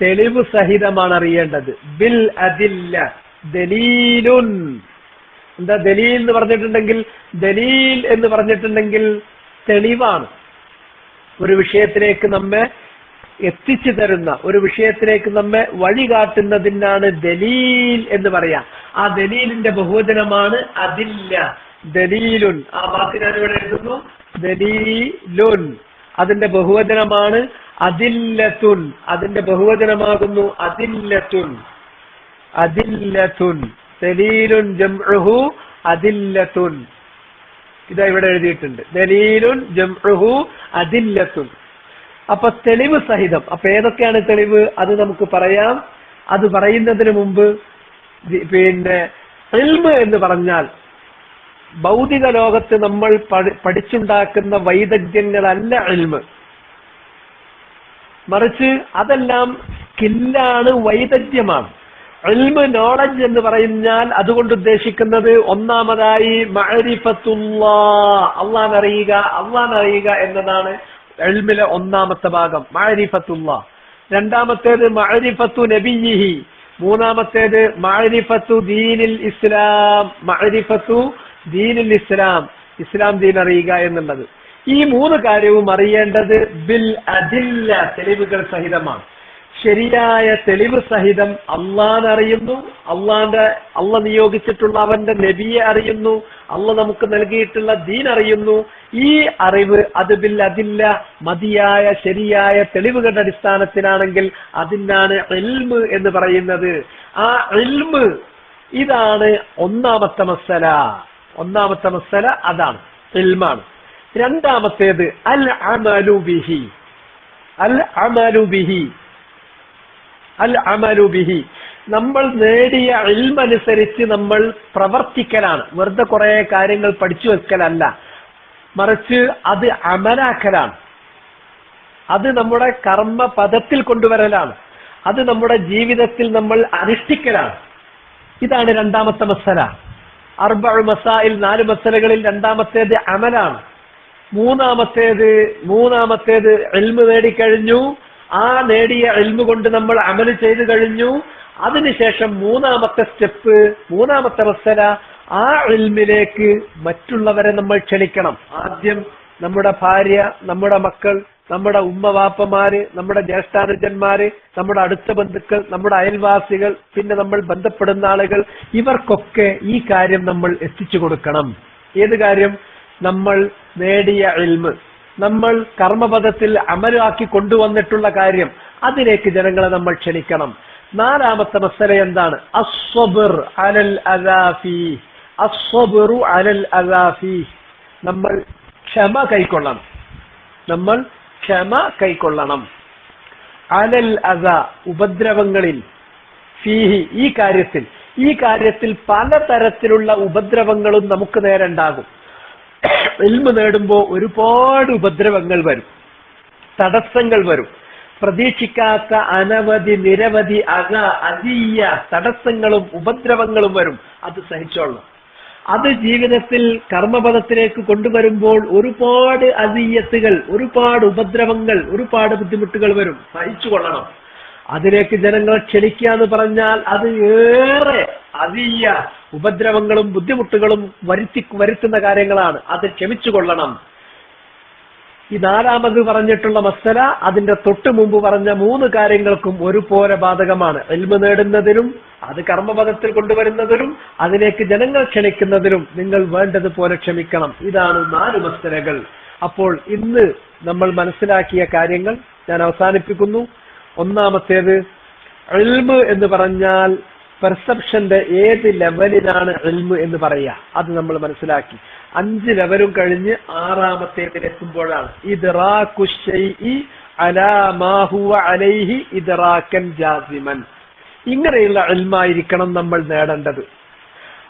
തെളിവ് സഹിതമാണ് അറിയേണ്ടത്. ബിൽ അദില്ല, ദലീലുൻ. എന്താ ദലീൽ എന്ന് പറഞ്ഞിട്ടുണ്ടെങ്കിൽ? ദലീൽ എന്ന് പറഞ്ഞിട്ടുണ്ടെങ്കിൽ തെളിവാണ്. ഒരു വിഷയത്തിലേക്ക് നമ്മെ എത്തിച്ചു തരുന്ന, ഒരു വിഷയത്തിലേക്ക് നമ്മെ വഴികാട്ടുന്നതിനാണ് ദലീൽ എന്ന് പറയാം. ആ ദലീലിന്റെ ബഹുവചനമാണ് അദില്ല. ദലീലുൻ, ആ വാക്കിനാണ് ഇവിടെ എഴുതുന്നു ദലീലുൻ. അതിന്റെ ബഹുവചനമാണ് അദില്ലത്തുൻ. അതിന്റെ ബഹുവചനമാകുന്നു അദില്ലത്തുൻ. അദില്ലത്തുൻ, ദലീലുൻ ജംഉഹു അദില്ലത്തുൻ. ഇതാ ഇവിടെ എഴുതിയിട്ടുണ്ട്, ദലീലുൻ ജംഉഹു അദില്ലത്തുൻ. അപ്പൊ തെളിവ് സഹിതം. അപ്പൊ ഏതൊക്കെയാണ് തെളിവ്? അത് നമുക്ക് പറയാം. അത് പറയുന്നതിന് മുമ്പ് ഇൽമ് എന്ന് പറഞ്ഞാൽ ഭൗതിക ലോകത്ത് നമ്മൾ പഠിച്ചുണ്ടാക്കുന്ന വൈദഗ്ധ്യങ്ങളല്ല ഇൽമ്, മറിച്ച് അതെല്ലാം സ്കില്ലാണ്, വൈദഗ്ധ്യമാണ്. ഇൽമ്, നോളജ് എന്ന് പറഞ്ഞാൽ അതുകൊണ്ട് ഉദ്ദേശിക്കുന്നത് ഒന്നാമതായി മഅരിഫത്തുല്ലാഹ്, അള്ളാഹനെ അറിയുക. അള്ളാഹനെ അറിയുക എന്നതാണ് ഇൽമിലെ ഒന്നാമത്തെ ഭാഗം മഅരിഫത്തുല്ലാഹ്. രണ്ടാമത്തേത് മഅരിഫത്തു നബിയിഹി. മൂന്നാമത്തേത് മഅരിഫത്തു ദീനിൽ ഇസ്ലാം. മഅരിഫത്തു ദീനിൽ ഇസ്ലാം, ഇസ്ലാം ദീൻ അറിയുക എന്നുള്ളത്. ഈ മൂന്ന് കാര്യവും അറിയേണ്ടത് ബിൽ അദില്ല, തെളിവുകൾ സഹിതമാണ്. ശരിയായ തെളിവ് സഹിതം അള്ളാഹനെ അറിയുന്നു, അള്ള നിയോഗിച്ചിട്ടുള്ള അവന്റെ നബിയെ അറിയുന്നു, അള്ള നമുക്ക് നൽകിയിട്ടുള്ള ദീൻ അറിയുന്നു. ഈ അറിവ് അത് ബിൽ അദില്ല, മതിയായ ശരിയായ തെളിവുകളുടെ അടിസ്ഥാനത്തിലാണെങ്കിൽ അതിനാണ് ഇൽമ് എന്ന് പറയുന്നത്. ആ ഇൽമ് ഇതാണ് ഒന്നാമത്തെ മസല. ഒന്നാമത്തെ മസല അതാണ്, ഇൽമാണ്. രണ്ടാമത്തേത് അൽ അമലു ബിഹി. അൽ അമലു ബിഹി, അൽ അമലു ബിഹി, നമ്മൾ നേടിയ ഇൽമനുസരിച്ച് നമ്മൾ പ്രവർത്തിക്കലാണ്. വെറുതെ കുറെ കാര്യങ്ങൾ പഠിച്ചു വെക്കലല്ല, മറിച്ച് അത് അമലാക്കലാണ്. അത് നമ്മുടെ കർമ്മ പദത്തിൽ കൊണ്ടുവരലാണ്. അത് നമ്മുടെ ജീവിതത്തിൽ നമ്മൾ അനുഷ്ഠിക്കലാണ്. ഇതാണ് രണ്ടാമത്തെ മസല. അർബഉ മസായിൽ, 4 മസലകളിൽ രണ്ടാമത്തേത് അമലാണ്. മൂന്നാമത്തേത് ഇൽമ് നേടിക്കഴിഞ്ഞു. ആ നേടിയ ഇൽമു കൊണ്ട് നമ്മൾ അമല് ചെയ്തു കഴിഞ്ഞു. അതിനുശേഷം മൂന്നാമത്തെ സ്റ്റെപ്പ്, മൂന്നാമത്തെ മസല, ആ ഇൽമിലേക്ക് മറ്റുള്ളവരെ നമ്മൾ ക്ഷണിക്കണം. ആദ്യം നമ്മുടെ ഭാര്യ, നമ്മുടെ മക്കൾ, നമ്മുടെ ഉമ്മവാപ്പമാര്, നമ്മുടെ ജ്യേഷ്ഠാനുജന്മാര്, നമ്മുടെ അടുത്ത ബന്ധുക്കൾ, നമ്മുടെ അയൽവാസികൾ, പിന്നെ നമ്മൾ ബന്ധപ്പെടുന്ന ആളുകൾ, ഇവർക്കൊക്കെ ഈ കാര്യം നമ്മൾ എത്തിച്ചു കൊടുക്കണം. ഏത് കാര്യം? നമ്മൾ നേടിയ ഇൽമ്, നമ്മൾ കർമ്മപദത്തിൽ അമലാക്കി കൊണ്ടുവന്നിട്ടുള്ള കാര്യം, അതിലേക്ക് ജനങ്ങളെ നമ്മൾ ക്ഷണിക്കണം. നാലാമത്തെ മസല എന്താണ്? അസ്സബ്ർ അലൽ അദാഫി. അസ്സബ്റു അലൽ അദാഫി, നമ്മൾ ക്ഷമ കൈക്കൊള്ളണം. നമ്മൾ ക്ഷമ കൈക്കൊള്ളണം. അലൽ അദ, ഉപദ്രവങ്ങളിൽ. ഫീഹി, ഈ കാര്യത്തിൽ പലതരത്തിലുള്ള ഉപദ്രവങ്ങളും നമുക്ക് നേരെ ഉണ്ടാകും. ഇൽമ് നേടുമ്പോൾ ഒരുപാട് ഉപദ്രവങ്ങൾ വരും, തടസ്സങ്ങൾ വരും. പ്രതീക്ഷിക്കാത്ത നിരവധി അദീയ തടസ്സങ്ങളും ഉപദ്രവങ്ങളും വരും. അത് സഹിച്ചോളണം. അത് ജീവിതത്തിൽ കർമ്മപദത്തിലേക്ക് കൊണ്ടുവരുമ്പോൾ ഒരുപാട് അദീയത്തുകൾ, ഒരുപാട് ഉപദ്രവങ്ങൾ, ഒരുപാട് ബുദ്ധിമുട്ടുകൾ വരും. സഹിച്ചുകൊള്ളണം. അതിലേക്ക് ജനങ്ങളെ ക്ഷണിക്കുക എന്ന് പറഞ്ഞാൽ അത് ഏറെ അതീയ ഉപദ്രവങ്ങളും ബുദ്ധിമുട്ടുകളും വരുത്തുന്ന കാര്യങ്ങളാണ്. അത് ക്ഷമിച്ചുകൊള്ളണം. ഈ നാലാമത് പറഞ്ഞിട്ടുള്ള മസല അതിന്റെ തൊട്ടു മുമ്പ് പറഞ്ഞ 3 കാര്യങ്ങൾക്കും ഒരുപോലെ ബാധകമാണ്. ഇൽമ് നേടുന്നതിനും അത് കർമ്മപദത്തിൽ കൊണ്ടുവരുന്നതിനും അതിലേക്ക് ജനങ്ങൾ ക്ഷണിക്കുന്നതിനും നിങ്ങൾ വേണ്ടതുപോലെ ക്ഷമിക്കണം. ഇതാണ് 4 മസലകൾ. അപ്പോൾ ഇന്ന് നമ്മൾ മനസ്സിലാക്കിയ കാര്യങ്ങൾ ഞാൻ അവസാനിപ്പിക്കുന്നു. ഒന്നാമത്തേത്, ഇൽമ് എന്ന് പറഞ്ഞാൽ പെർസെപ്ഷന്റെ ഏത് ലെവലിലാണ് ഇൽമ് എന്ന് പറയുക, അത് നമ്മൾ മനസ്സിലാക്കി. 5 ലെവലും കഴിഞ്ഞ് 6ാമത്തേതിലെത്തുമ്പോഴാണ് ഇദ്റാഖു ശൈഇ അലാ മാ ഹുവ അലൈഹി ഇദ്റാകൻ ജാസിമൻ. ഇങ്ങനെയുള്ള ഇൽമായിരിക്കണം നമ്മൾ നേടേണ്ടത്.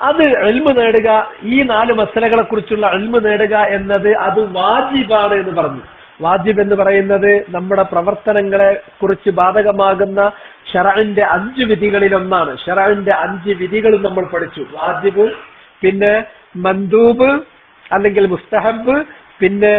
അത് ഇൽമ് നേടുക, ഈ 4 മസലകളെ കുറിച്ചുള്ള ഇൽമ് നേടുക എന്നത് അത് വാജിബാണ് എന്ന് പറഞ്ഞു. വാജിബ് എന്ന് പറയുന്നത് നമ്മുടെ പ്രവർത്തനങ്ങളെ കുറിച്ച് ബാധകമാകുന്ന ശറഇന്റെ 5 വിധികളിലൊന്നാണ്. ശറഇന്റെ 5 വിധികളും നമ്മൾ പഠിച്ചു. വാജിബ്, പിന്നെ മന്ദൂബ് അല്ലെങ്കിൽ മുസ്തഹബ്, പിന്നെ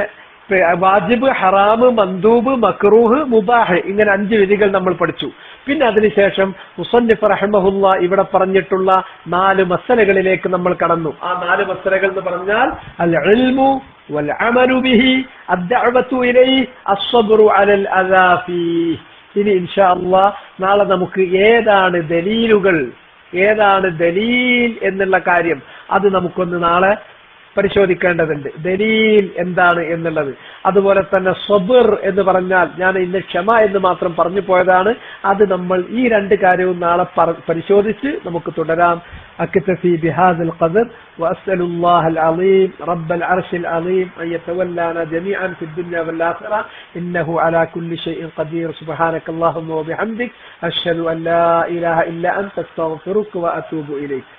വാജിബ്, ഹറാമ്, മന്ദൂബ്, മക്റൂഹ്, മുബാഹ്, ഇങ്ങനെ 5 വിധികൾ നമ്മൾ പഠിച്ചു. പിന്നെ അതിനുശേഷം മുസന്നിഫ് റഹിമഹുല്ല ഇവിടെ പറഞ്ഞിട്ടുള്ള 4 മസലകളിലേക്ക് നമ്മൾ കടന്നു. ആ 4 മസലകൾ എന്ന് പറഞ്ഞാൽ അൽ ഇൽമു വൽ അമലു ബിഹി, അദ്ദഅവതു ഇലൈഹി, അസ്സബ്റു അലൽ അദാഫി. ഇനി ഇൻഷാ അല്ലാഹ് നാളെ നമുക്ക് ഏതാണ് ദലീൽ എന്നുള്ള കാര്യം അത് നമുക്കൊന്ന് നാളെ പരിശോധിക്കേണ്ടതുണ്ട്. ദലീൽ എന്താണ് എന്നുള്ളത്. അതുപോലെ തന്നെ സബ്ർ എന്ന് പറഞ്ഞാൽ, ഞാൻ ഇന്ന് ക്ഷമ എന്ന് മാത്രം പറഞ്ഞു പോയതാണ്. അത് നമ്മൾ ഈ 2 കാര്യവും നാളെ പരിശോധിച്ച് നമുക്ക് തുടരാം. അക്തഫി ബിഹാദിൽ ഖദർ വഅസ്അലുല്ലാഹൽ അലീം റബ്ബൽ അർശിൽ അലീം അൻ യതവല്ലാനാ ജമീഅൻ ഫിദ് ദുനിയ വൽ ആഖിറ ഇന്നഹു അലാ കുല്ലി ഷൈഇൻ ഖദീർ. സുബ്ഹാനകല്ലാഹുമ്മ വബിഹംദിക അശ്ഹദു അൻ ലാ ഇലാഹ ഇല്ല അൻത അസ്തഗ്ഫിറുക വഅതൂബു ഇലൈക്.